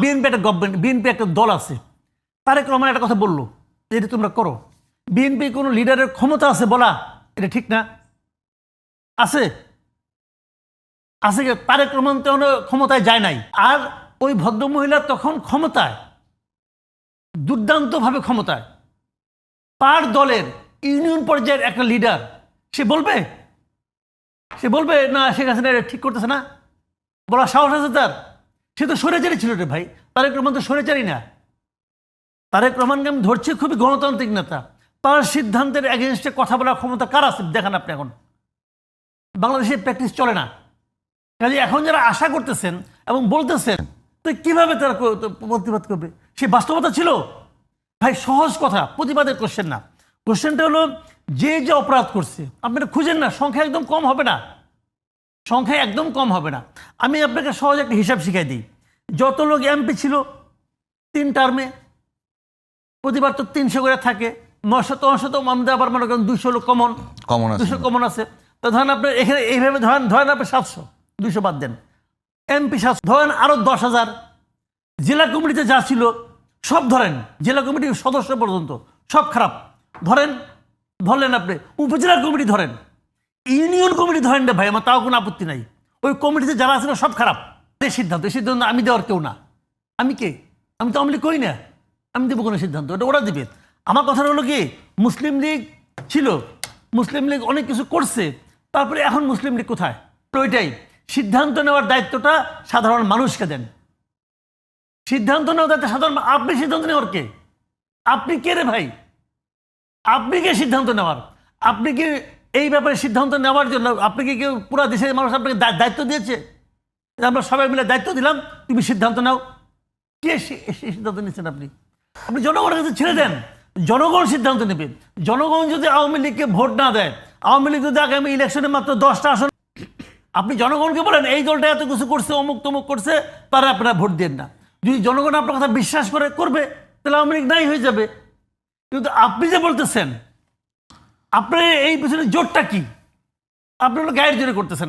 BNP একটা government, BNP একটা দল আছে, তারেক রহমান একটা কথা বললো, এটা তোমরা করো। বিএনপি কোনো লিডারের ক্ষমতা আছে বলা এটা ঠিক না? আছে? আছে কি? তারেক রহমান তো ক্ষমতায় যায় নাই। আর ওই ভদ্রমহিলা তখন ক্ষমতায়, দুর্দান্তভাবে ক্ষমতায়, তার দলের ইউনিয়ন পর্যায়ের একটা লিডার, সে বলবে না শেখ হাসিনা এটা ঠিক করতেছে না? বলা সাহস আছে তার? সে তো স্বৈরাচারী ছিল রে ভাই। তারেক রহমান তো স্বৈরাচারী না। তারেক রহমানকে আমি ধরছি খুবই গণতান্ত্রিক নেতা। তার সিদ্ধান্তের এগেনস্টে কথা বলার ক্ষমতা কার আছে দেখান আপনি। এখন বাংলাদেশে প্র্যাকটিস চলে না। কাজে এখন যারা আশা করতেছেন এবং বলতেছেন, তো কিভাবে তারা প্রতিবাদ করবে? সে বাস্তবতা ছিল ভাই। সহজ কথা, প্রতিবাদের কোশ্চেন না। কোশ্চেনটা হলো যে যে অপরাধ করছে আপনারা খুঁজেন না, সংখ্যা একদম কম হবে না, সংখ্যা একদম কম হবে না। আমি আপনাকে সহজ একটা হিসাব শিখাই দিই। যত লোক এমপি ছিল 3 টার্মে, প্রতিবার তো 300 করে থাকে, 900 আমাদের আবার মনে করেন 200 লোক কমন 200 কমন আছে। তো ধরেন আপনার এখানে এইভাবে ধরেন আপনি 700, 200 বাদ দেন, এমপি 700, ধরেন আরো 10,000। জেলা কমিটিতে যা ছিল সব ধরেন, জেলা কমিটির সদস্য পর্যন্ত সব খারাপ ধরলেন আপনি। উপজেলা কমিটি ধরেন, ইউনিয়ন কমিটি ধরেন না ভাই, আমার তাও কোনো আপত্তি নাই। ওই কমিটিতে যারা আছে সব খারাপ। এই সিদ্ধান্ত আমি দেওয়ার কেউ না। আমি কে? আমি তো আওয়ামী লীগ করি না, আমি দেবো কোনো সিদ্ধান্ত? এটা ওরা দিবে। আমার কথা হলো কি, মুসলিম লীগ ছিল, মুসলিম লীগ অনেক কিছু করছে, তারপরে এখন মুসলিম লীগ কোথায়? ওইটাই সিদ্ধান্ত নেওয়ার দায়িত্বটা সাধারণ মানুষকে দেন। সিদ্ধান্ত নেওয়ার দায়িত্ব সাধারণ। আপনি সিদ্ধান্ত নেওয়ার কে? আপনি কে রে ভাই? আপনি কে সিদ্ধান্ত নেওয়ার? আপনি কি এই ব্যাপারে সিদ্ধান্ত নেওয়ার জন্য আপনি কি কেউ পুরো দেশের মানুষ আপনাকে দায়িত্ব দিয়েছে? আমরা সবাই মিলে দায়িত্ব দিলাম, তুমি সিদ্ধান্ত নাও। কে সিদ্ধান্ত নিচ্ছেন আপনি? আপনি জনগণের কাছে ছেড়ে দেন, জনগণ সিদ্ধান্ত নেবে। জনগণ যদি আওয়ামী লীগকে ভোট না দেয়, আওয়ামী লীগ যদি আগামী ইলেকশনে মাত্র 10টা আসন, আপনি জনগণকে বলেন এই দলটা এত কিছু করছে, অমুক তমুক করছে, তারা আপনারা ভোট দেন না। যদি জনগণ আপনার কথা বিশ্বাস করবে, তাহলে আওয়ামী লীগ নাই হয়ে যাবে। কিন্তু আপনি যে বলতেছেন, আপনার এই পিছনে জোরটা কি? আপনি হলো গায়ের জোরে করতেছেন না।